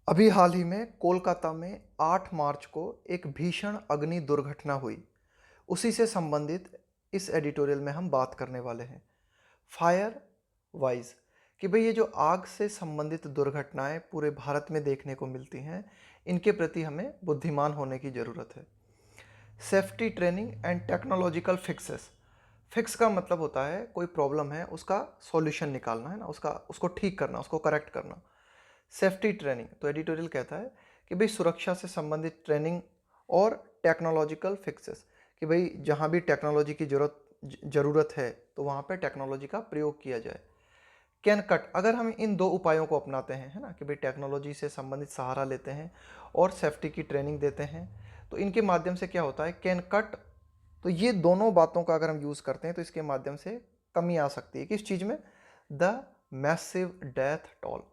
अभी हाल ही में कोलकाता में 8 मार्च को एक भीषण अग्नि दुर्घटना हुई। उसी से संबंधित इस एडिटोरियल में हम बात करने वाले हैं। फायर वाइज कि भाई ये जो आग से संबंधित दुर्घटनाएं पूरे भारत में देखने को मिलती हैं, इनके प्रति हमें बुद्धिमान होने की ज़रूरत है। Safety training and technological fixes. Fix का मतलब होता है कोई प्रॉब्लम है उसका सॉल्यूशन निकालना, है ना, उसको ठीक करना, उसको करेक्ट करना। सेफ्टी ट्रेनिंग, तो एडिटोरियल कहता है कि भाई सुरक्षा से संबंधित ट्रेनिंग और टेक्नोलॉजिकल फिक्सेस कि भाई जहाँ भी टेक्नोलॉजी की ज़रूरत है तो वहाँ पे टेक्नोलॉजी का प्रयोग किया जाए। कैन कट, अगर हम इन दो उपायों को अपनाते हैं, है ना, कि भाई टेक्नोलॉजी से संबंधित सहारा लेते हैं और सेफ्टी की ट्रेनिंग देते हैं, तो इनके माध्यम से क्या होता है, कैन कट। तो ये दोनों बातों का अगर हम यूज़ करते हैं तो इसके माध्यम से कमी आ सकती है किस चीज़ में, the massive death toll.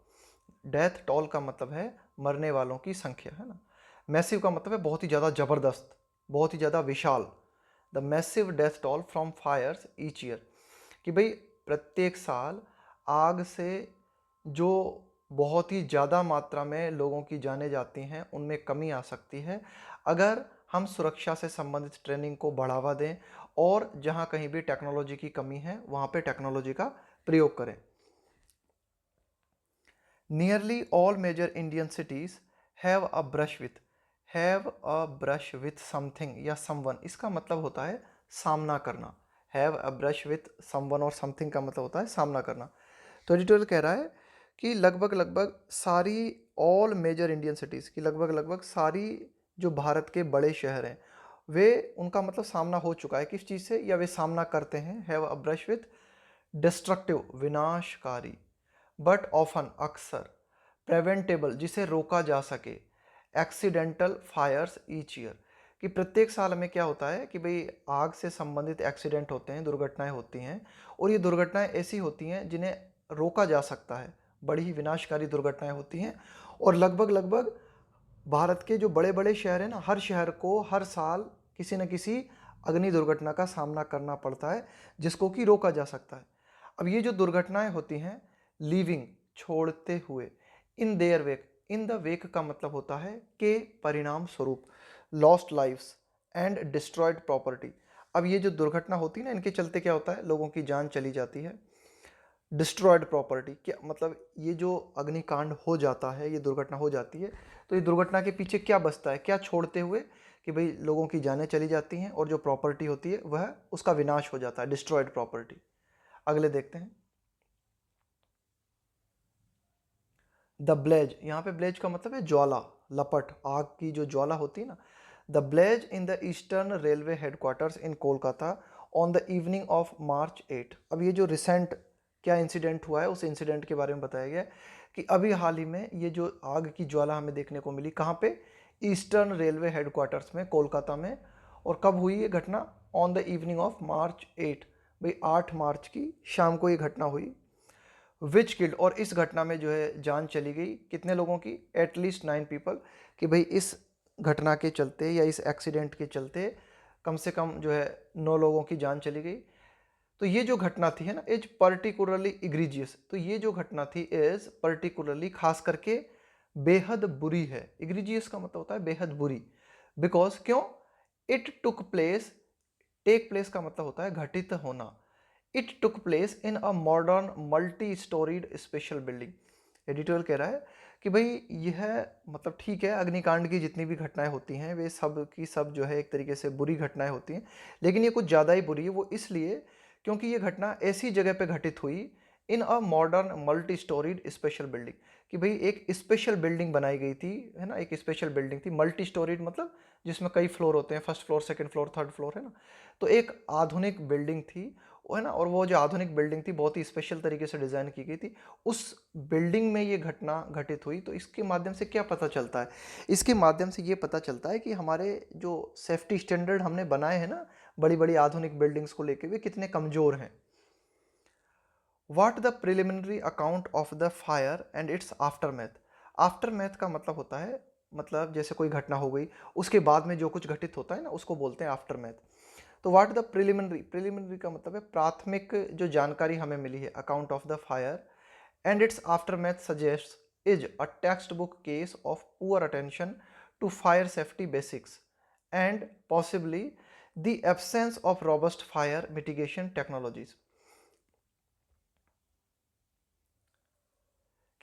Death toll का मतलब है मरने वालों की संख्या, है ना। मैसिव का मतलब है बहुत ही ज़्यादा ज़बरदस्त, बहुत ही ज़्यादा विशाल। The massive death toll from fires each year कि भाई प्रत्येक साल आग से जो बहुत ही ज़्यादा मात्रा में लोगों की जानें जाती हैं उनमें कमी आ सकती है अगर हम सुरक्षा से संबंधित ट्रेनिंग को बढ़ावा दें और जहां कहीं भी टेक्नोलॉजी की कमी है वहां पे टेक्नोलॉजी का प्रयोग करें। Nearly all major Indian cities have a brush with something या समवन, इसका मतलब होता है सामना करना। Have a brush with someone और समथिंग का मतलब होता है सामना करना। तो एडिटोरियल कह रहा है कि लगभग लगभग सारी ऑल मेजर इंडियन सिटीज़ की लगभग लगभग सारी जो भारत के बड़े शहर हैं वे उनका मतलब सामना हो चुका है किस चीज़ से, या वे सामना करते हैं, have a brush with destructive विनाशकारी, बट ऑफन अक्सर, प्रिवेंटेबल जिसे रोका जा सके, एक्सीडेंटल फायर्स ईच ईयर कि प्रत्येक साल में क्या होता है कि भाई आग से संबंधित एक्सीडेंट होते हैं, दुर्घटनाएं होती हैं और ये दुर्घटनाएं ऐसी होती हैं जिन्हें रोका जा सकता है, बड़ी ही विनाशकारी दुर्घटनाएं होती हैं। और लगभग लगभग भारत के जो बड़े बड़े शहर हैं ना, हर शहर को हर साल किसी न किसी अग्नि दुर्घटना का सामना करना पड़ता है जिसको कि रोका जा सकता है। अब ये जो दुर्घटनाएं होती हैं, लीविंग छोड़ते हुए, in their wake, in the wake का मतलब होता है के परिणाम स्वरूप, lost lives and destroyed property. अब ये जो दुर्घटना होती है ना, इनके चलते क्या होता है, लोगों की जान चली जाती है। डिस्ट्रॉयड प्रॉपर्टी क्या मतलब, ये जो अग्निकांड हो जाता है, ये दुर्घटना हो जाती है तो ये दुर्घटना के पीछे क्या बचता है, क्या छोड़ते हुए, कि भाई लोगों की जानें चली जाती हैं और जो प्रॉपर्टी होती है वह उसका विनाश हो जाता है, डिस्ट्रॉयड प्रॉपर्टी। अगले देखते हैं, द ब्लेज, यहाँ पे ब्लेज का मतलब है ज्वाला, लपट, आग की जो ज्वाला होती है ना। The blaze in the eastern railway headquarters in Kolkata on the evening of March 8। अब ये जो रिसेंट क्या इंसिडेंट हुआ है उस इंसिडेंट के बारे में बताया गया है कि अभी हाल ही में ये जो आग की ज्वाला हमें देखने को मिली, कहाँ पे, ईस्टर्न रेलवे हेडक्वार्टर्स में कोलकाता में। और कब हुई ये घटना, on the evening of March 8, भाई 8 मार्च की शाम को ये घटना हुई। विच किल्ड, और इस घटना में जो है जान चली गई कितने लोगों की, एटलीस्ट 9 पीपल, कि भाई इस घटना के चलते या इस एक्सीडेंट के चलते कम से कम जो है 9 लोगों की जान चली गई। तो ये जो घटना थी, है ना, इज पर्टिकुलरली इग्रीजियस, तो ये जो घटना थी इज पर्टिकुलरली खास करके बेहद बुरी है। इग्रीजियस का मतलब होता है बेहद बुरी। बिकॉज क्यों, it took place, take place का मतलब होता है घटित होना। It took place in a modern multi storeyed special building. Editorial कह रहा है कि भाई यह मतलब ठीक है, अग्निकांड की जितनी भी घटनाएं होती हैं वे सब की सब जो है एक तरीके से बुरी घटनाएं होती हैं, लेकिन ये कुछ ज़्यादा ही बुरी है। वो इसलिए क्योंकि ये घटना ऐसी जगह पे घटित हुई, in a modern multi storeyed special building, कि भाई एक स्पेशल बिल्डिंग बनाई गई थी, है ना, एक स्पेशल बिल्डिंग थी। मल्टी स्टोरीड मतलब जिसमें कई फ्लोर होते हैं, first floor, second floor, third floor, है ना। तो एक आधुनिक बिल्डिंग थी वो, है ना, और वो जो आधुनिक बिल्डिंग थी बहुत ही स्पेशल तरीके से डिज़ाइन की गई थी। उस बिल्डिंग में ये घटना घटित हुई। तो इसके माध्यम से क्या पता चलता है, इसके माध्यम से ये पता चलता है कि हमारे जो सेफ्टी स्टैंडर्ड हमने बनाए हैं ना बड़ी बड़ी आधुनिक बिल्डिंग्स को लेके, वे कितने कमज़ोर हैं। What the preliminary account of the fire and it's after math. After math का मतलब होता है, मतलब जैसे कोई घटना हो गई उसके बाद में जो कुछ घटित होता है ना उसको बोलते हैं आफ्टर मैथ। तो व्हाट द प्रिलिमिनरी, प्रिलिमिनरी का मतलब है प्राथमिक जो जानकारी हमें मिली है, account of the fire and it's after math suggest, is a textbook case of poor attention to fire safety basics and possibly the absence of robust fire mitigation technologies।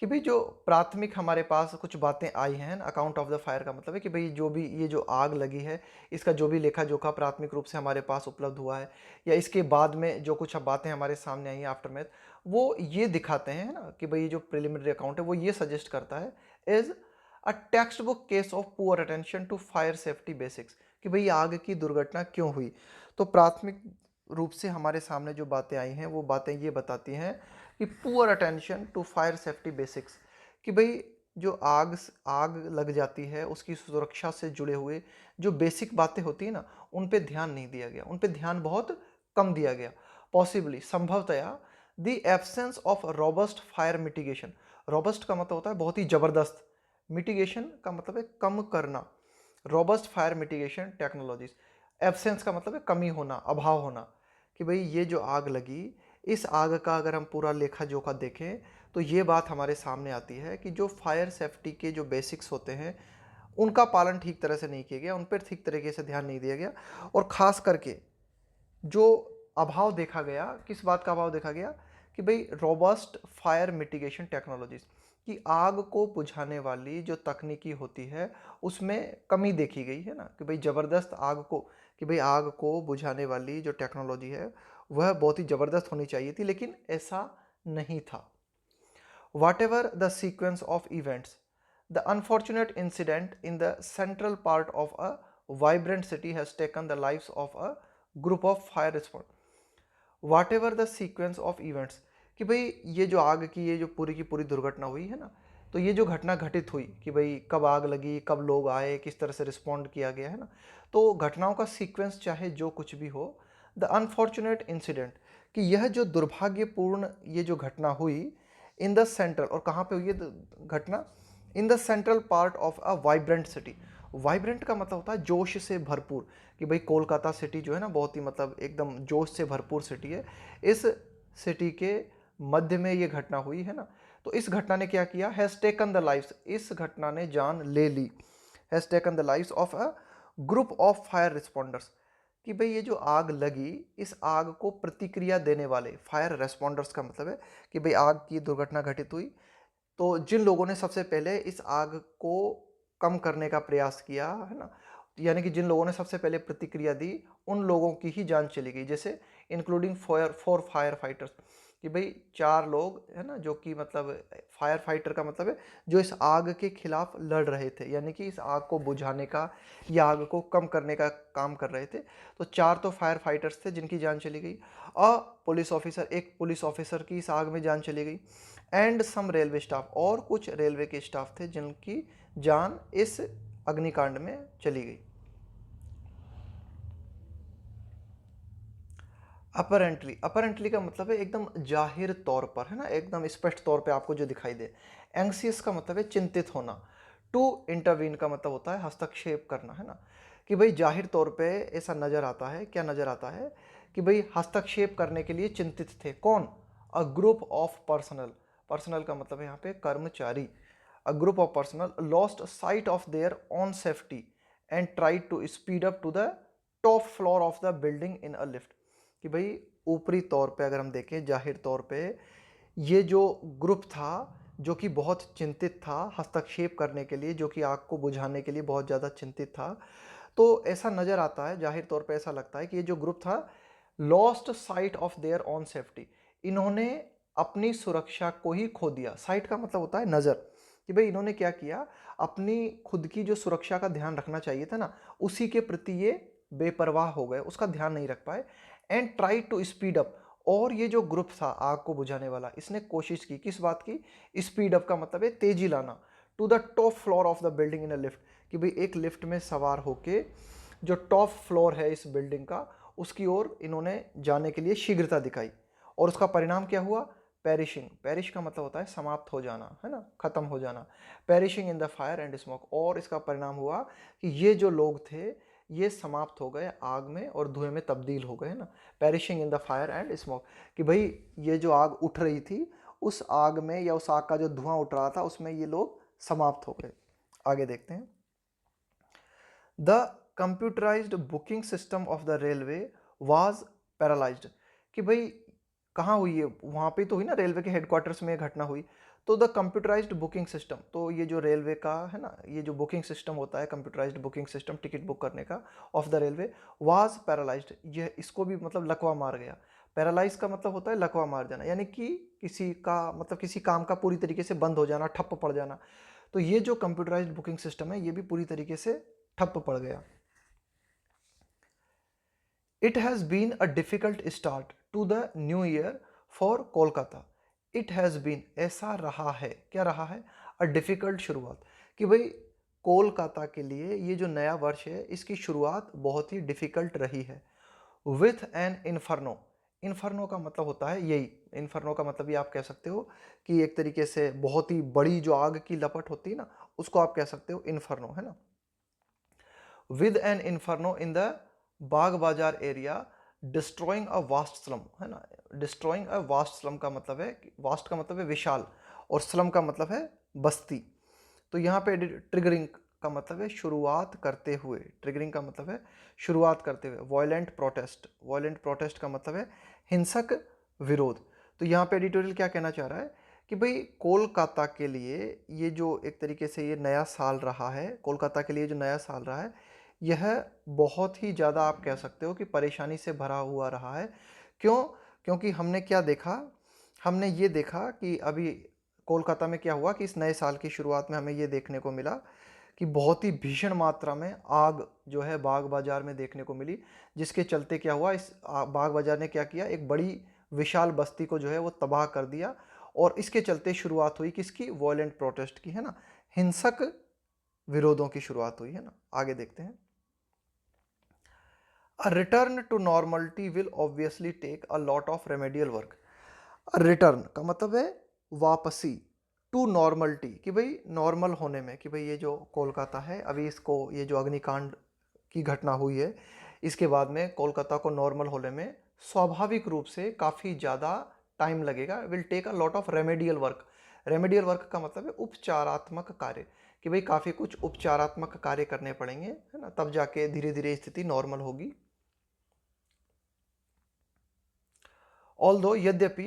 कि भाई जो प्राथमिक हमारे पास कुछ बातें आई हैं, अकाउंट ऑफ द फायर का मतलब है कि भाई जो भी ये जो आग लगी है इसका जो भी लेखा जोखा प्राथमिक रूप से हमारे पास उपलब्ध हुआ है या इसके बाद में जो कुछ अब बातें हमारे सामने आई हैं आफ्टर मैथ, वो ये दिखाते हैं ना कि भाई जो प्रिलिमिनरी अकाउंट है वो ये सजेस्ट करता है is a text book case of poor attention to fire safety basics, कि भाई आग की दुर्घटना क्यों हुई। तो प्राथमिक रूप से हमारे सामने जो बातें आई हैं वो बातें ये बताती हैं कि poor attention to fire safety basics, कि भाई जो आग लग जाती है उसकी सुरक्षा से जुड़े हुए जो बेसिक बातें होती है ना उन पे ध्यान नहीं दिया गया, उन पे ध्यान बहुत कम दिया गया। पॉसिबली संभवतया the absence of robust fire mitigation, robust का मतलब होता है बहुत ही जबरदस्त, मिटिगेशन का मतलब है कम करना, robust fire mitigation technologies, absence का मतलब है कमी होना, अभाव होना, कि भाई ये जो आग लगी इस आग का अगर हम पूरा लेखा जोखा देखें तो ये बात हमारे सामने आती है कि जो फायर सेफ्टी के जो बेसिक्स होते हैं उनका पालन ठीक तरह से नहीं किया गया, उन पर ठीक तरीके से ध्यान नहीं दिया गया। और ख़ास करके जो अभाव देखा गया, किस बात का अभाव देखा गया कि भाई रोबस्ट फायर मिटिगेशन टेक्नोलॉजीज, कि आग को बुझाने वाली जो तकनीकी होती है उसमें कमी देखी गई है ना, कि भाई ज़बरदस्त आग को, कि भाई आग को बुझाने वाली जो टेक्नोलॉजी है वह बहुत ही ज़बरदस्त होनी चाहिए थी, लेकिन ऐसा नहीं था। Whatever the sequence of events, the unfortunate incident in the central part of a vibrant city has taken the lives of a group of fire responders। Whatever the sequence of events, कि भाई ये जो आग की पूरी दुर्घटना हुई है ना, तो ये जो घटना घटित हुई कि भाई कब आग लगी, कब लोग आए, किस तरह से रिस्पॉन्ड किया गया है ना, तो घटनाओं का सीक्वेंस चाहे जो कुछ भी हो, द अनफॉर्चुनेट इंसिडेंट, कि यह जो दुर्भाग्यपूर्ण ये जो घटना हुई इन द सेंट्रल, और कहाँ पे हुई है घटना, in the central part of a vibrant city. Vibrant का मतलब होता है जोश से भरपूर, कि भाई कोलकाता सिटी जो है ना बहुत ही मतलब एकदम जोश से भरपूर सिटी है, इस सिटी के मध्य में ये घटना हुई है ना। तो इस घटना ने क्या किया, हैज़ टेकन द लाइफ्स, इस घटना ने जान ले ली, has taken the lifes of a group of fire responders, कि भाई ये जो आग लगी इस आग को प्रतिक्रिया देने वाले फायर रेस्पॉन्डर्स का मतलब है कि भाई आग की दुर्घटना घटित हुई तो जिन लोगों ने सबसे पहले इस आग को कम करने का प्रयास किया है ना, यानी कि जिन लोगों ने सबसे पहले प्रतिक्रिया दी उन लोगों की ही जान चली गई, जैसे इंक्लूडिंग फोर फायर फाइटर्स, कि भाई 4 लोग है ना जो कि मतलब फायर फाइटर का मतलब है जो इस आग के खिलाफ लड़ रहे थे, यानी कि इस आग को बुझाने का या आग को कम करने का काम कर रहे थे। तो 4 तो फायर फाइटर्स थे जिनकी जान चली गई, और पुलिस ऑफिसर, एक पुलिस ऑफिसर की इस आग में जान चली गई, एंड सम रेलवे स्टाफ, और कुछ रेलवे के स्टाफ थे जिनकी जान इस अग्निकांड में चली गई। अपरेंटली का मतलब है एकदम जाहिर तौर पर, है ना, एकदम स्पष्ट तौर पे आपको जो दिखाई दे। एंग्सियस का मतलब है चिंतित होना। टू इंटरवीन का मतलब होता है हस्तक्षेप करना, है ना, कि भाई जाहिर तौर पे ऐसा नजर आता है, क्या नजर आता है कि भाई हस्तक्षेप करने के लिए चिंतित थे कौन, a group of personnel, personnel का मतलब है यहाँ पे कर्मचारी, a group of personnel lost sight of their on safety and tried to speed up to the top floor of the building in a lift, कि भाई ऊपरी तौर पे अगर हम देखें जाहिर तौर पे ये जो ग्रुप था जो कि बहुत चिंतित था हस्तक्षेप करने के लिए, जो कि आग को बुझाने के लिए बहुत ज़्यादा चिंतित था, तो ऐसा नज़र आता है, जाहिर तौर पे ऐसा लगता है कि ये जो ग्रुप था lost sight of their on safety, इन्होंने अपनी सुरक्षा को ही खो दिया। साइट का मतलब होता है नज़र, कि भाई इन्होंने क्या किया, अपनी खुद की जो सुरक्षा का ध्यान रखना चाहिए था ना उसी के प्रति ये बेपरवाह हो गए, उसका ध्यान नहीं रख पाए, and try to speed up, और ये जो ग्रुप था आग को बुझाने वाला इसने कोशिश की किस बात की, स्पीड अप का मतलब है तेजी लाना, to the top floor of the building in a lift, कि भाई एक लिफ्ट में सवार होके जो टॉप फ्लोर है इस बिल्डिंग का उसकी ओर इन्होंने जाने के लिए शीघ्रता दिखाई, और उसका परिणाम क्या हुआ, पेरिशिंग, पेरिश का मतलब होता है समाप्त हो जाना, है ना, खत्म हो जाना, perishing in the fire and smoke, और इसका परिणाम हुआ कि ये जो लोग थे ये समाप्त हो गए आग में और धुएं में तब्दील हो गए, है ना, perishing in the fire and smoke, कि भाई ये जो आग उठ रही थी उस आग में या उस आग का जो धुआं उठ रहा था उसमें ये लोग समाप्त हो गए। आगे देखते हैं। The computerised booking system of the railway was paralysed, कि भाई कहाँ हुई है, वहाँ पे तो हुई ना, रेलवे के हेडक्वार्टर्स में ये घटना हुई। तो द कंप्यूटराइज्ड बुकिंग सिस्टम, तो ये जो रेलवे का है ना, ये जो बुकिंग सिस्टम होता है, computerised booking system ticket book करने का of the railway, was paralysed, ये इसको भी मतलब लकवा मार गया। पैरालाइज का मतलब होता है लकवा मार जाना, यानी कि किसी का मतलब किसी काम का पूरी तरीके से बंद हो जाना, ठप्प पड़ जाना। तो ये जो कंप्यूटराइज्ड बुकिंग सिस्टम है ये भी पूरी तरीके से ठप्प पड़ गया। It has been a difficult start to the new year for Kolkata. It has been, ऐसा रहा है, क्या रहा है, अ डिफिकल्ट शुरुआत, कि भाई कोलकाता के लिए ये जो नया वर्ष है इसकी शुरुआत बहुत ही डिफिकल्ट रही है। विथ एन इन्फर्नो, इन्फर्नो का मतलब होता है यही, इन्फर्नो का मतलब ये आप कह सकते हो कि एक तरीके से बहुत ही बड़ी जो आग की लपट होती है ना, उसको आप कह सकते हो इन्फर्नो, है ना। With an inferno in the Bagbazar area, destroying a vast slum, है ना। डिस्ट्रॉइंग अ वास्ट स्लम का मतलब है, वास्ट का मतलब है विशाल, और स्लम का मतलब है बस्ती। तो यहाँ पे ट्रिगरिंग का मतलब है शुरुआत करते हुए, ट्रिगरिंग का मतलब है शुरुआत करते हुए। वॉयलेंट प्रोटेस्ट, वॉयलेंट प्रोटेस्ट का मतलब है हिंसक विरोध। तो यहाँ पे एडिटोरियल क्या कहना चाह रहा है कि भाई कोलकाता के लिए ये जो एक तरीके से ये नया साल रहा है, कोलकाता के लिए जो नया साल रहा है, यह बहुत ही ज़्यादा आप कह सकते हो कि परेशानी से भरा हुआ रहा है। क्यों? क्योंकि हमने क्या देखा, हमने ये देखा कि अभी कोलकाता में क्या हुआ कि इस नए साल की शुरुआत में हमें ये देखने को मिला कि बहुत ही भीषण मात्रा में आग जो है बाग बाजार में देखने को मिली, जिसके चलते क्या हुआ, इस बाग बाजार ने क्या किया, एक बड़ी विशाल बस्ती को जो है वो तबाह कर दिया। और इसके चलते शुरुआत हुई किसकी, वॉयलेंट प्रोटेस्ट की, है ना, हिंसक विरोधों की शुरुआत हुई, है ना। आगे देखते हैं। A return to normality will obviously take a lot of remedial work. A return का मतलब है वापसी, टू नॉर्मलिटी, कि भाई नॉर्मल होने में, कि भाई ये जो कोलकाता है अभी इसको, ये जो अग्निकांड की घटना हुई है इसके बाद में कोलकाता को नॉर्मल होने में स्वाभाविक रूप से काफ़ी ज़्यादा टाइम लगेगा। Will take a lot of remedial work. Remedial work का मतलब है उपचारात्मक कार्य, कि भाई काफ़ी कुछ उपचारात्मक कार्य करने पड़ेंगे, है ना, तब जाके धीरे धीरे स्थिति नॉर्मल होगी। ऑल्दो, यद्यपि,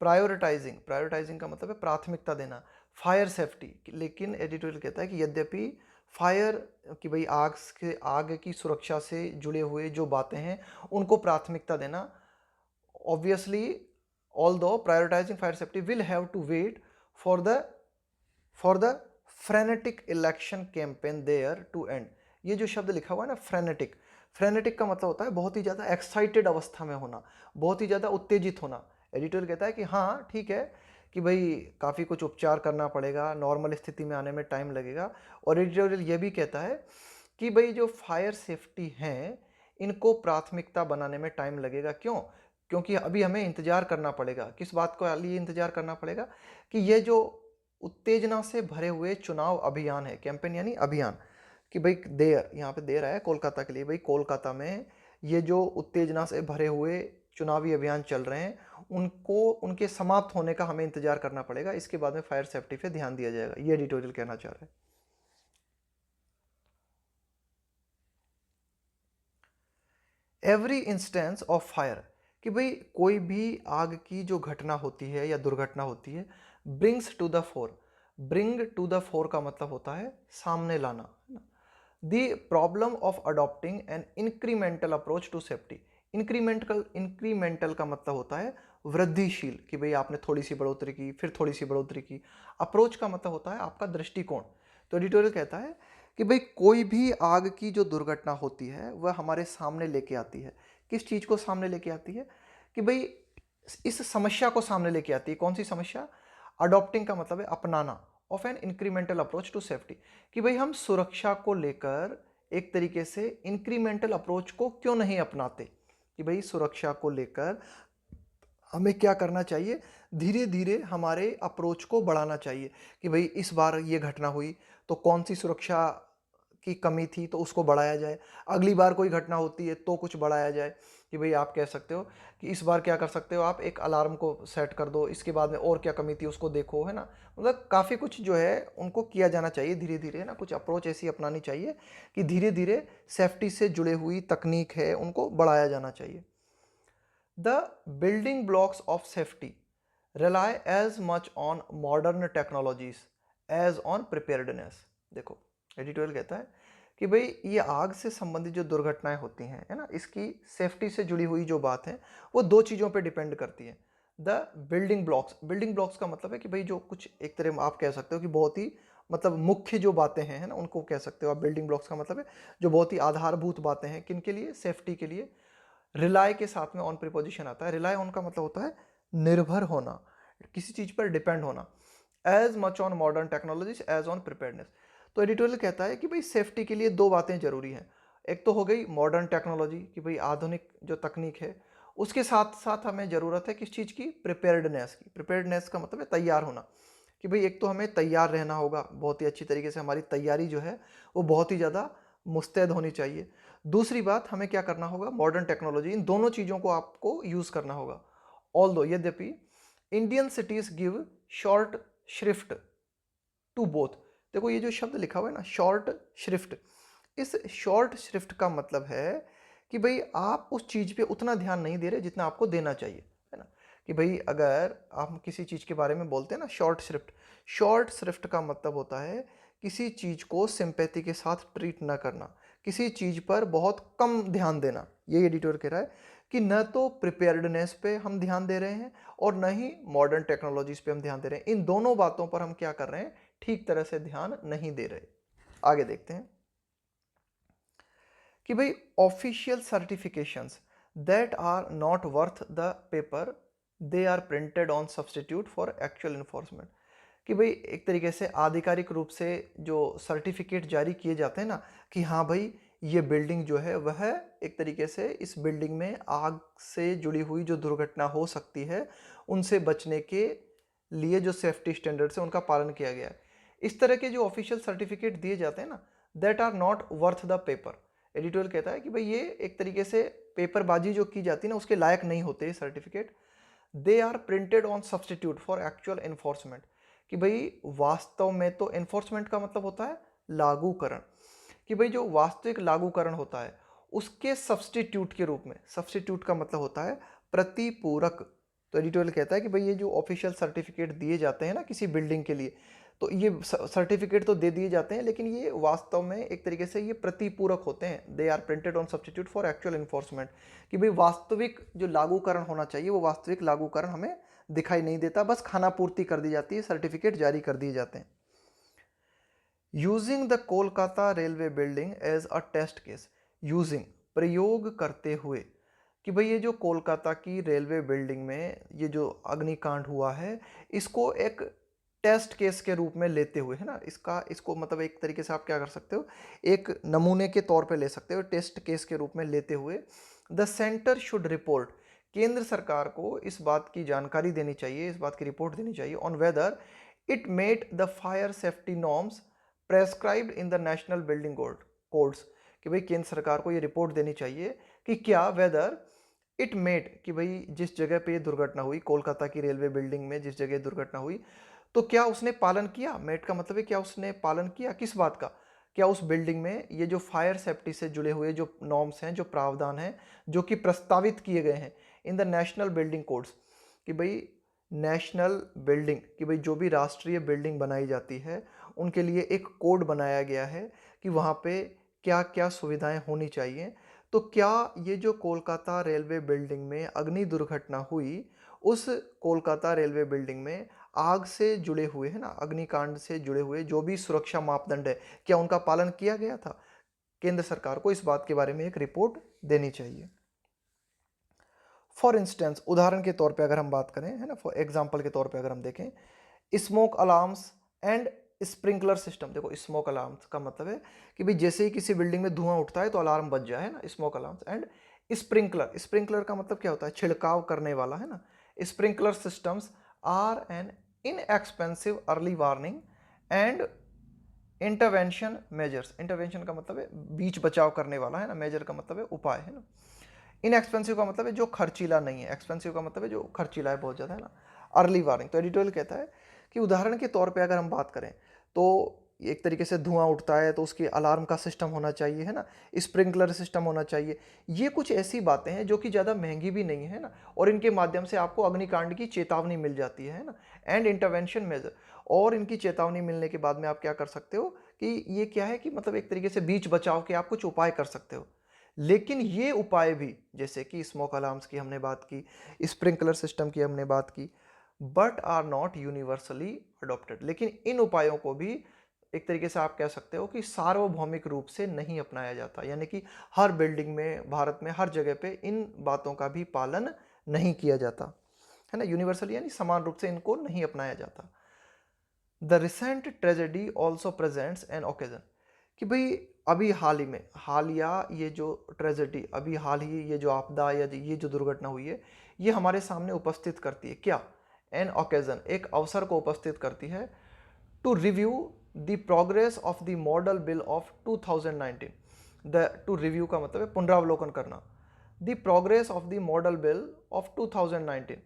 प्रायोरिटाइजिंग, प्रायोरिटाइजिंग का मतलब है प्राथमिकता देना, फायर सेफ्टी, लेकिन एडिटोरियल कहता है कि यद्यपि फायर, कि भाई आग की सुरक्षा से जुड़े हुए जो बातें हैं उनको प्राथमिकता देना, obviously although prioritising fire safety will have to wait for the for the frenetic election campaign there to end. ये जो शब्द लिखा हुआ है ना, फ्रेनेटिक, फ्रेनेटिक का मतलब होता है बहुत ही ज़्यादा एक्साइटेड अवस्था में होना, बहुत ही ज़्यादा उत्तेजित होना। एडिटर कहता है कि हाँ ठीक है, कि भाई काफ़ी कुछ उपचार करना पड़ेगा, नॉर्मल स्थिति में आने में टाइम लगेगा। और एडिटोरियल ये भी कहता है कि भाई जो फायर सेफ्टी हैं इनको प्राथमिकता बनाने में टाइम लगेगा। क्यों? क्योंकि अभी हमें इंतजार करना पड़ेगा, किस बात को लिए इंतजार करना पड़ेगा, कि ये जो उत्तेजना से भरे हुए चुनाव अभियान है, कैंपेन यानी अभियान, कि भाई देर, यहाँ पे देर आया कोलकाता के लिए, भाई कोलकाता में ये जो उत्तेजना से भरे हुए चुनावी अभियान चल रहे हैं उनको, उनके समाप्त होने का हमें इंतजार करना पड़ेगा, इसके बाद में फायर सेफ्टी पे ध्यान दिया जाएगा, ये एडिटोरियल कहना चाह रहा है। एवरी इंस्टेंस ऑफ फायर, कि भाई कोई भी आग की जो घटना होती है या दुर्घटना होती है, brings to the fore, bring to the fore का मतलब होता है सामने लाना, है ना। The problem of adopting an incremental approach to safety, incremental का मतलब होता है वृद्धिशील, कि भाई आपने थोड़ी सी बढ़ोतरी की फिर थोड़ी सी बढ़ोतरी की। अप्रोच का मतलब होता है आपका दृष्टिकोण। तो एडिटोरियल कहता है कि भाई कोई भी आग की जो दुर्घटना होती है वह हमारे सामने लेके आती है, किस चीज़ को सामने लेके आती है, कि भाई इस समस्या को सामने लेके आती है। कौन सी समस्या? अडॉप्टिंग का मतलब है अपनाना, of an incremental approach to safety, कि भाई हम सुरक्षा को लेकर एक तरीके से इंक्रीमेंटल अप्रोच को क्यों नहीं अपनाते, कि भाई सुरक्षा को लेकर हमें क्या करना चाहिए, धीरे धीरे हमारे अप्रोच को बढ़ाना चाहिए, कि भाई इस बार ये घटना हुई तो कौन सी सुरक्षा की कमी थी तो उसको बढ़ाया जाए, अगली बार कोई घटना होती है तो कुछ बढ़ाया जाए। कि भाई आप कह सकते हो कि इस बार क्या कर सकते हो, आप एक अलार्म को सेट कर दो, इसके बाद में और क्या कमी थी उसको देखो, है ना। मतलब काफ़ी कुछ जो है उनको किया जाना चाहिए धीरे धीरे, है ना। कुछ अप्रोच ऐसी अपनानी चाहिए कि धीरे धीरे सेफ्टी से जुड़े हुई तकनीक है उनको बढ़ाया जाना चाहिए। The building blocks of safety rely as much on modern technologies as on preparedness। देखो एडिटोरियल कहता है कि भाई ये आग से संबंधित जो दुर्घटनाएं होती हैं, है ना, इसकी सेफ्टी से जुड़ी हुई जो बात है वो दो चीज़ों पे डिपेंड करती है। द बिल्डिंग ब्लॉक्स का मतलब है कि भाई जो कुछ एक तरह आप कह सकते हो कि बहुत ही मतलब मुख्य जो बातें हैं, है ना, उनको कह सकते हो आप। बिल्डिंग ब्लॉक्स का मतलब है जो बहुत ही आधारभूत बातें हैं, किन के लिए, सेफ्टी के लिए। रिलाय के साथ में ऑन प्रीपोजिशन आता है। रिलाय ऑन का मतलब होता है निर्भर होना, किसी चीज पर डिपेंड होना। As much on modern technologies as on preparedness. तो एडिटोरियल कहता है कि भाई सेफ्टी के लिए दो बातें जरूरी हैं। एक तो हो गई मॉडर्न टेक्नोलॉजी कि भाई आधुनिक जो तकनीक है, उसके साथ साथ हमें जरूरत है किस चीज की, प्रिपेयर्डनेस की। प्रिपेयर्डनेस का मतलब है तैयार होना, कि भाई एक तो हमें तैयार रहना होगा बहुत ही अच्छी तरीके से, हमारी तैयारी जो है वो बहुत ही ज़्यादा मुस्तैद होनी चाहिए। दूसरी बात, हमें क्या करना होगा, मॉडर्न टेक्नोलॉजी, इन दोनों चीज़ों को आपको यूज़ करना होगा। ऑल्दो यद्यपि Indian cities give short shrift to both. देखो ये जो शब्द लिखा हुआ है ना, शॉर्ट श्रिफ्ट, इस शॉर्ट श्रिफ्ट का मतलब है कि भाई आप उस चीज़ पे उतना ध्यान नहीं दे रहे जितना आपको देना चाहिए, है ना। कि भाई अगर आप किसी चीज़ के बारे में बोलते हैं ना शॉर्ट श्रिफ्ट का मतलब होता है किसी चीज़ को सिंपैथी के साथ ट्रीट ना करना, किसी चीज़ पर बहुत कम ध्यान देना। ये एडिटर कह रहा है कि न तो प्रिपेयर्डनेस पे हम ध्यान दे रहे हैं और न ही मॉडर्न टेक्नोलॉजीज पे हम ध्यान दे रहे हैं। इन दोनों बातों पर हम क्या कर रहे हैं, ठीक तरह से ध्यान नहीं दे रहे। आगे देखते हैं कि भाई official certifications that are not worth the paper they are printed on substitute for actual enforcement. कि भाई एक तरीके से आधिकारिक रूप से जो सर्टिफिकेट जारी किए जाते हैं ना, कि हाँ भाई ये बिल्डिंग जो है वह एक तरीके से, इस बिल्डिंग में आग से जुड़ी हुई जो दुर्घटना हो सकती है उनसे बचने के लिए जो सेफ्टी स्टैंडर्ड्स है उनका पालन किया गया है। इस तरह के जो ऑफिशियल सर्टिफिकेट दिए जाते हैं ना, that are not worth the paper. Editorial कहता है कि भाई ये एक तरीके से पेपरबाजी जो की जाती है ना उसके लायक नहीं होते certificate. They are printed on substitute for actual enforcement. कि भाई वास्तव में तो एनफोर्समेंट का मतलब होता है लागूकरण, कि भाई जो वास्तविक लागूकरण होता है उसके सब्सटीट्यूट के रूप में, सब्सटीट्यूट का मतलब होता है प्रतिपूरक। तो एडिटोरियल कहता है कि भाई ये जो ऑफिशियल सर्टिफिकेट दिए जाते हैं ना किसी बिल्डिंग के लिए, तो ये सर्टिफिकेट तो दे दिए जाते हैं लेकिन ये वास्तव में एक तरीके से ये प्रतिपूरक होते हैं। They are printed on substitute for actual enforcement. कि भाई वास्तविक जो लागूकरण होना चाहिए वो वास्तविक लागूकरण हमें दिखाई नहीं देता, बस खाना पूर्ति कर दी जाती है, सर्टिफिकेट जारी कर दिए जाते हैं। Using the Kolkata railway building as a test case. Using प्रयोग करते हुए, कि भाई ये जो कोलकाता की रेलवे बिल्डिंग में ये जो अग्निकांड हुआ है इसको एक टेस्ट केस के रूप में लेते हुए, है ना, इसको मतलब एक तरीके से आप क्या कर सकते हो, एक नमूने के तौर पे ले सकते हो, टेस्ट केस के रूप में लेते हुए। द सेंटर शुड रिपोर्ट, केंद्र सरकार को इस बात की जानकारी देनी चाहिए, इस बात की रिपोर्ट देनी चाहिए, on whether it met the fire safety norms prescribed in the national building codes. कि भाई केंद्र सरकार को ये रिपोर्ट देनी चाहिए कि क्या वेदर इट मेट, कि भाई जिस जगह पे ये दुर्घटना हुई, कोलकाता की रेलवे बिल्डिंग में जिस जगह दुर्घटना हुई, तो क्या उसने पालन किया, मेट का मतलब है क्या उसने पालन किया, किस बात का, क्या उस बिल्डिंग में ये जो फायर सेफ्टी से जुड़े हुए जो नॉर्म्स हैं, जो प्रावधान हैं जो कि प्रस्तावित किए गए हैं इन द नेशनल बिल्डिंग कोड्स। कि भाई नेशनल बिल्डिंग, कि भाई जो भी राष्ट्रीय बिल्डिंग बनाई जाती है उनके लिए एक कोड बनाया गया है कि वहाँ पे क्या क्या सुविधाएं होनी चाहिए। तो क्या ये जो कोलकाता रेलवे बिल्डिंग में अग्नि दुर्घटना हुई, उस कोलकाता रेलवे बिल्डिंग में आग से जुड़े हुए, है ना, अग्निकांड से जुड़े हुए जो भी सुरक्षा मापदंड है क्या उनका पालन किया गया था? केंद्र सरकार को इस बात के बारे में एक रिपोर्ट देनी चाहिए। फॉर इंस्टेंस, उदाहरण के तौर पे अगर हम बात करें, है ना, फॉर एग्जांपल के तौर पे अगर हम देखें, smoke alarms and sprinkler system. देखो स्मोक अलार्म्स का मतलब है कि भाई जैसे ही किसी बिल्डिंग में धुआं उठता है तो अलार्म बज जाए, है ना, स्मोक अलार्म्स। एंड स्प्रिंकलर का मतलब क्या होता है, छिड़काव करने वाला, है ना। Sprinkler systems are an inexpensive early warning and intervention measures. Intervention का मतलब है बीच बचाव करने वाला, है ना, मेजर का मतलब है उपाय, है ना। इनएक्सपेंसिव का मतलब है जो खर्चीला नहीं है, एक्सपेंसिव का मतलब है जो खर्चीला है बहुत ज़्यादा, है ना। अर्ली वार्निंग, तो एडिटोरियल कहता है कि उदाहरण के तौर पे अगर हम बात करें तो एक तरीके से धुआं उठता है तो उसकी अलार्म का सिस्टम होना चाहिए, है ना, स्प्रिंकलर सिस्टम होना चाहिए। ये कुछ ऐसी बातें हैं जो कि ज़्यादा महंगी भी नहीं है ना, और इनके माध्यम से आपको अग्निकांड की चेतावनी मिल जाती है ना, एंड इंटरवेंशन मेजर। और इनकी चेतावनी मिलने के बाद में आप क्या कर सकते हो कि ये क्या है कि मतलब एक तरीके से बीच बचाव के आप कुछ उपाय कर सकते हो। लेकिन ये उपाय भी, जैसे कि स्मोक अलार्म्स की हमने बात की, स्प्रिंकलर सिस्टम की हमने बात की, but are not universally adopted. लेकिन इन उपायों को भी एक तरीके से आप कह सकते हो कि सार्वभौमिक रूप से नहीं अपनाया जाता, यानी कि हर बिल्डिंग में, भारत में हर जगह पे इन बातों का भी पालन नहीं किया जाता, है ना। यूनिवर्सली यानी समान रूप से इनको नहीं अपनाया जाता। The recent tragedy also presents an occasion, कि भाई अभी हाल ही में, हालिया ये जो ट्रेजेडी, अभी हाल ही ये जो आपदा या ये जो दुर्घटना हुई है, ये हमारे सामने उपस्थित करती है क्या, एन ओकेजन, एक अवसर को उपस्थित करती है, to review the progress of the model bill of 2019। The to review का मतलब है पुनरावलोकन करना, the progress of the model bill of 2019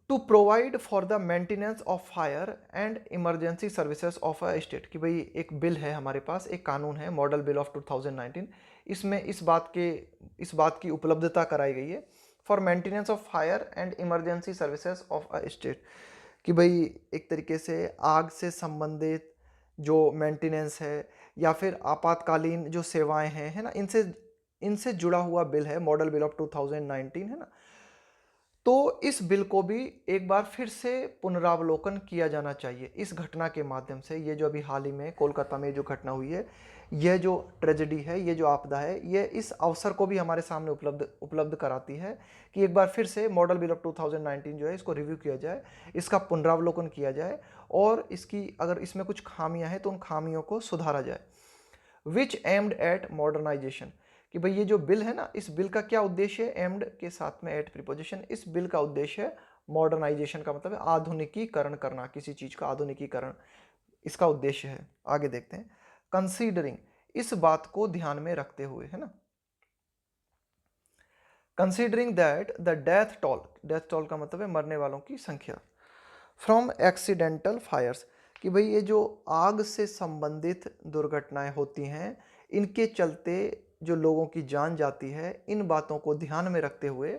to provide for the maintenance of fire and emergency services of a state, कि भाई एक bill है हमारे पास, एक कानून है मॉडल बिल ऑफ 2019, इसमें इस बात की उपलब्धता कराई गई है for maintenance of fire and emergency services of a state, कि भाई एक तरीके से आग से संबंधित जो मेंटेनेंस है या फिर आपातकालीन जो सेवाएं हैं, है ना, इनसे इनसे जुड़ा हुआ बिल है मॉडल बिल ऑफ 2019, है ना। तो इस बिल को भी एक बार फिर से पुनरावलोकन किया जाना चाहिए इस घटना के माध्यम से। ये जो अभी हाल ही में कोलकाता में जो घटना हुई है, यह जो ट्रेजेडी है, ये जो आपदा है, ये इस अवसर को भी हमारे सामने उपलब्ध कराती है कि एक बार फिर से मॉडल बिल ऑफ 2019 जो है इसको रिव्यू किया जाए, इसका पुनरावलोकन किया जाए, और इसकी अगर इसमें कुछ खामियां हैं तो उन खामियों को सुधारा जाए। विच एम्ड एट मॉडर्नाइजेशन, कि भाई ये जो बिल है ना, इस बिल का क्या उद्देश्य है, एम्ड के साथ में एट प्रीपोजिशन, इस बिल का उद्देश्य है मॉडर्नाइजेशन, का मतलब है आधुनिकीकरण करना, किसी चीज का आधुनिकीकरण इसका उद्देश्य है। आगे देखते हैं, कंसीडरिंग, इस बात को ध्यान में रखते हुए, है ना, considering that the death toll का मतलब है मरने वालों की संख्या, फ्रॉम एक्सीडेंटल फायर्स, कि भाई ये जो आग से संबंधित दुर्घटनाएं होती हैं, इनके चलते जो लोगों की जान जाती है, इन बातों को ध्यान में रखते हुए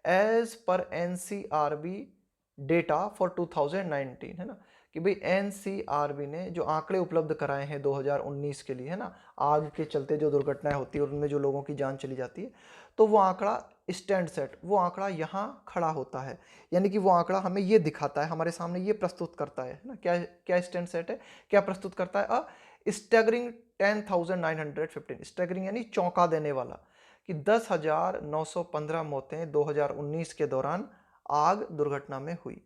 as per NCRB data for 2019, है ना, कि भाई एनसीआरबी ने जो आंकड़े उपलब्ध कराए हैं 2019 के लिए, है ना, आग के चलते जो दुर्घटनाएं होती है और उनमें जो लोगों की जान चली जाती है, तो वो आंकड़ा स्टैंड सेट, वो आंकड़ा यहाँ खड़ा होता है, यानी कि वो आंकड़ा हमें ये दिखाता है, हमारे सामने ये प्रस्तुत करता है ना, क्या क्या स्टैंड सेट है, क्या प्रस्तुत करता है, स्टैगरिंग 10,915, स्टैगरिंग यानी चौंका देने वाला, कि 10,915 मौतें 2019 के दौरान आग दुर्घटना में हुई।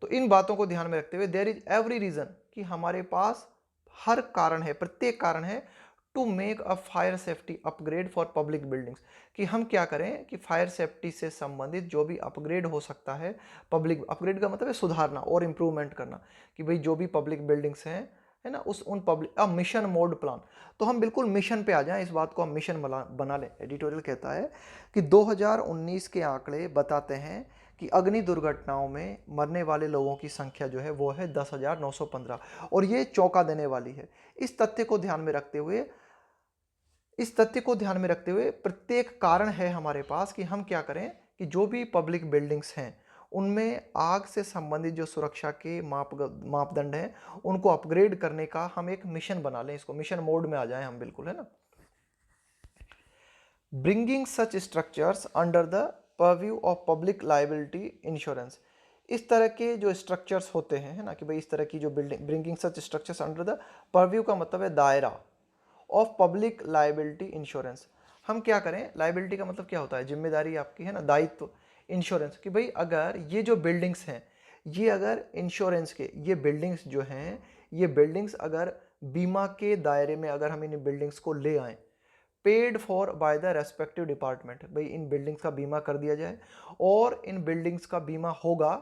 तो इन बातों को ध्यान में रखते हुए देयर इज एवरी रीजन, कि हमारे पास हर कारण है, प्रत्येक कारण है, to make a fire safety upgrade for public buildings, कि हम क्या करें कि फायर सेफ्टी से संबंधित जो भी अपग्रेड हो सकता है, पब्लिक अपग्रेड का मतलब है सुधारना और इम्प्रूवमेंट करना, कि भाई जो भी पब्लिक बिल्डिंग्स हैं, है ना, उस उन पब्लिक मिशन मोड प्लान, तो हम बिल्कुल मिशन पे आ जाएं, इस बात को हम मिशन बना लें। एडिटोरियल कहता है कि 2019 के आंकड़े बताते हैं कि अग्नि दुर्घटनाओं में मरने वाले लोगों की संख्या जो है वो है 10,915, और ये चौंका देने वाली है। इस तथ्य को ध्यान में रखते हुए, प्रत्येक कारण है हमारे पास कि हम क्या करें कि जो भी पब्लिक बिल्डिंग्स हैं उनमें आग से संबंधित जो सुरक्षा के मापदंड हैं उनको अपग्रेड करने का हम एक मिशन बना लें, इसको मिशन मोड में आ जाएं हम बिल्कुल, है ना। Bringing such structures under the purview of public liability insurance, इस तरह के जो स्ट्रक्चर्स होते हैं, है ना, कि भाई इस तरह की जो building, bringing such structures under the purview का मतलब है दायरा, ऑफ पब्लिक लाइबिलिटी इंश्योरेंस, हम क्या करें, लाइबिलिटी का मतलब क्या होता है, जिम्मेदारी आपकी, है ना, दायित्व, इंश्योरेंस, कि भाई अगर ये जो बिल्डिंग्स हैं, ये अगर इंश्योरेंस के, ये बिल्डिंग्स जो हैं, ये बिल्डिंग्स अगर बीमा के दायरे में अगर हम इन बिल्डिंग्स को ले आए, paid for by the respective department, भाई इन बिल्डिंग्स का बीमा कर दिया जाए, और इन बिल्डिंग्स का बीमा होगा,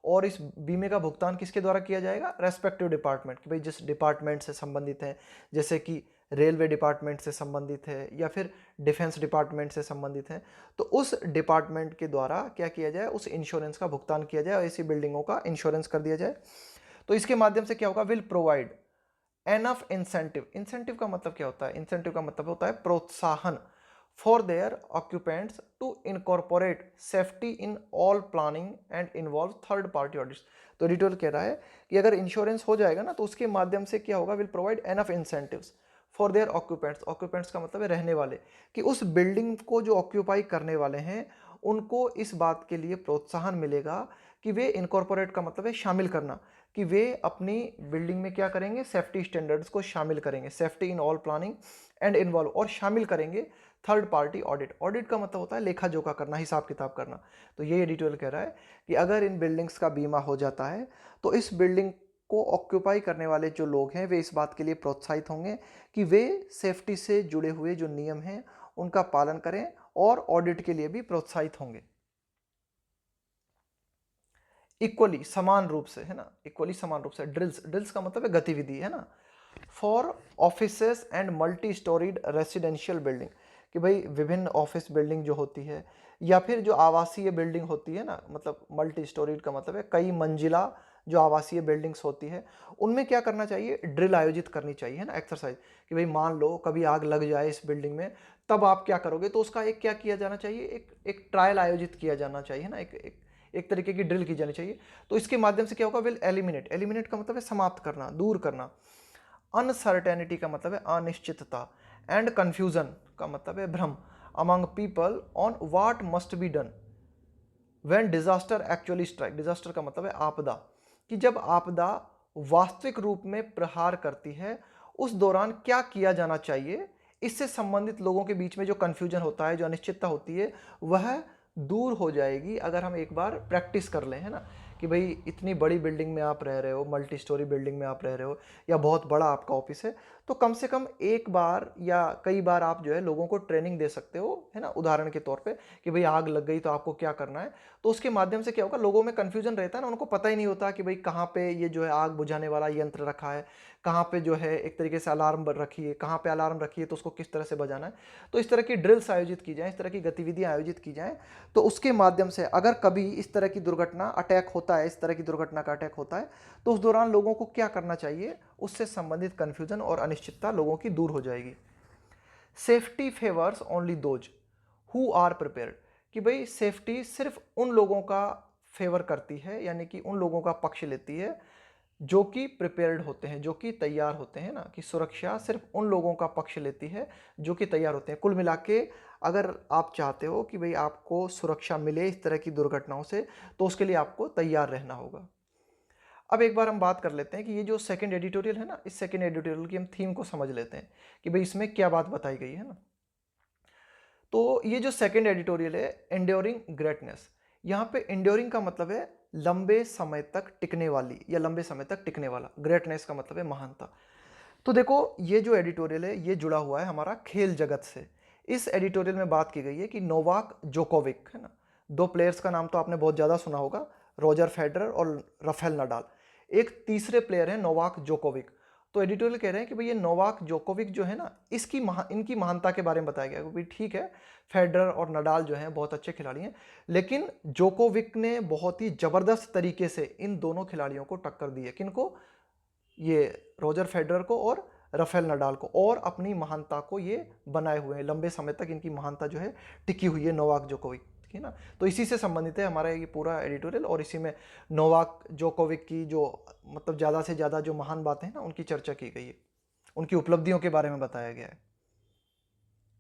और इस बीमे का भुगतान किसके द्वारा किया जाएगा, रेस्पेक्टिव डिपार्टमेंट, कि भाई जिस डिपार्टमेंट से संबंधित है, जैसे कि रेलवे डिपार्टमेंट से संबंधित है या फिर डिफेंस डिपार्टमेंट से संबंधित है, तो उस डिपार्टमेंट के द्वारा क्या किया जाए, उस इंश्योरेंस का भुगतान किया जाए और ऐसी बिल्डिंगों का इंश्योरेंस कर दिया जाए। तो इसके माध्यम से क्या होगा, will provide enough incentive. Incentive का मतलब क्या होता है, इंसेंटिव का मतलब होता है प्रोत्साहन for their occupants to incorporate safety in all planning and involve third party audits. तो एडिटोरियल कह रहा है कि अगर इंश्योरेंस हो जाएगा ना, तो उसके माध्यम से क्या होगा, will provide enough incentives for their occupants. Occupants का मतलब है रहने वाले, कि उस बिल्डिंग को जो ऑक्यूपाई करने वाले हैं उनको इस बात के लिए प्रोत्साहन मिलेगा कि वे इनकॉर्पोरेट का मतलब है शामिल करना, कि वे अपनी बिल्डिंग में क्या करेंगे, सेफ्टी स्टैंडर्ड्स को शामिल करेंगे, safety in all planning and involve, और शामिल करेंगे थर्ड पार्टी ऑडिट। ऑडिट का मतलब होता है लेखा जोखा करना, हिसाब किताब करना। तो ये एडिटोरियल कह रहा है कि अगर इन बिल्डिंग्स का बीमा हो जाता है तो इस बिल्डिंग को ऑक्यूपाई करने वाले जो लोग हैं वे इस बात के लिए प्रोत्साहित होंगे कि वे सेफ्टी से जुड़े हुए जो नियम हैं उनका पालन करें और ऑडिट के लिए भी प्रोत्साहित होंगे। इक्वली, समान रूप से, है ना, इक्वली समान रूप से। ड्रिल्स, ड्रिल्स का मतलब है गतिविधि, है ना, for offices and multi storeyed residential building, कि भाई विभिन्न ऑफिस बिल्डिंग जो होती है या फिर जो आवासीय बिल्डिंग होती है ना, मतलब मल्टी स्टोरीड का मतलब है कई मंजिला जो आवासीय बिल्डिंग्स होती है, उनमें क्या करना चाहिए, ड्रिल आयोजित करनी चाहिए, है ना, एक्सरसाइज। कि भाई मान लो कभी आग लग जाए इस बिल्डिंग में, तब आप क्या करोगे, तो उसका एक क्या किया जाना चाहिए, एक ट्रायल आयोजित किया जाना चाहिए ना, एक तरीके की ड्रिल की जानी चाहिए। तो इसके माध्यम से क्या होगा, विल एलिमिनेट, एलिमिनेट का मतलब है समाप्त करना, दूर करना। अनसर्टेनिटी का मतलब है अनिश्चितता, एंड कंफ्यूजन का मतलब है भ्रम, among people on what must be done when disaster actually strike. Disaster का मतलब है आपदा, कि जब आपदा वास्तविक रूप में प्रहार करती है उस दौरान क्या किया जाना चाहिए, इससे संबंधित लोगों के बीच में जो कंफ्यूजन होता है, जो अनिश्चितता होती है, वह दूर हो जाएगी अगर हम एक बार प्रैक्टिस कर लें, है ना, कि भाई इतनी बड़ी बिल्डिंग में आप रह रहे हो, मल्टी स्टोरी बिल्डिंग में आप रह रहे हो या बहुत बड़ा आपका ऑफिस है, तो कम से कम एक बार या कई बार आप जो है लोगों को ट्रेनिंग दे सकते हो, है ना, उदाहरण के तौर पे, कि भाई आग लग गई तो आपको क्या करना है। तो उसके माध्यम से क्या होगा, लोगों में कंफ्यूजन रहता है ना, उनको पता ही नहीं होता कि भाई कहाँ पे ये जो है आग बुझाने वाला यंत्र रखा है, कहाँ पे जो है एक तरीके से अलार्म रखी है, कहाँ पे अलार्म रखी है तो उसको किस तरह से बजाना है। तो इस तरह की ड्रिल्स आयोजित की जाए, इस तरह की गतिविधियां आयोजित की जाएं, तो उसके माध्यम से अगर कभी इस तरह की दुर्घटना अटैक होता है, इस तरह की दुर्घटना का अटैक होता है, तो उस दौरान लोगों को क्या करना चाहिए, उससे संबंधित कंफ्यूजन और अनिश्चितता लोगों की दूर हो जाएगी। Safety favours only those who are prepared, कि भाई सेफ्टी सिर्फ उन लोगों का फेवर करती है, यानी कि उन लोगों का पक्ष लेती है जो कि प्रिपेयर्ड होते हैं, जो कि तैयार होते हैं ना, कि सुरक्षा सिर्फ उन लोगों का पक्ष लेती है जो कि तैयार होते हैं। कुल मिला के अगर आप चाहते हो कि भाई आपको सुरक्षा मिले इस तरह की दुर्घटनाओं से, तो उसके लिए आपको तैयार रहना होगा। अब एक बार हम बात कर लेते हैं कि ये जो सेकंड एडिटोरियल है ना, इस सेकंड एडिटोरियल की हम थीम को समझ लेते हैं कि भाई इसमें क्या बात बताई गई है ना। तो ये जो सेकंड एडिटोरियल है, एंड्योरिंग ग्रेटनेस, यहाँ पे एंड्योरिंग का मतलब है लंबे समय तक टिकने वाली या लंबे समय तक टिकने वाला, ग्रेटनेस का मतलब है महानता। तो देखो ये जो एडिटोरियल है ये जुड़ा हुआ है हमारा खेल जगत से। इस एडिटोरियल में बात की गई है कि नोवाक जोकोविक, है ना, दो प्लेयर्स का नाम तो आपने बहुत ज़्यादा सुना होगा, रोजर फेडरर और राफेल नडाल। एक तीसरे प्लेयर है नोवाक जोकोविक। तो एडिटोरियल कह रहे हैं कि भाई ये नोवाक जोकोविक जो है ना, इनकी महानता के बारे में बताया गया कि ठीक है, फेडरर और नडाल जो हैं बहुत अच्छे खिलाड़ी हैं, लेकिन जोकोविक ने बहुत ही ज़बरदस्त तरीके से इन दोनों खिलाड़ियों को टक्कर दी है। किनको, ये रोजर फेडरर को और राफेल नडाल को, और अपनी महानता को ये बनाए हुए हैं, लंबे समय तक इनकी महानता जो है टिकी हुई है नोवाक जोकोविक की ना। तो इसी से संबंधित है हमारा ये पूरा एडिटोरियल, और इसी में नोवाक जोकोविक की जो मतलब ज़्यादा से ज़्यादा जो महान बातें हैं ना उनकी चर्चा की गई है, उनकी उपलब्धियों के बारे में बताया गया है।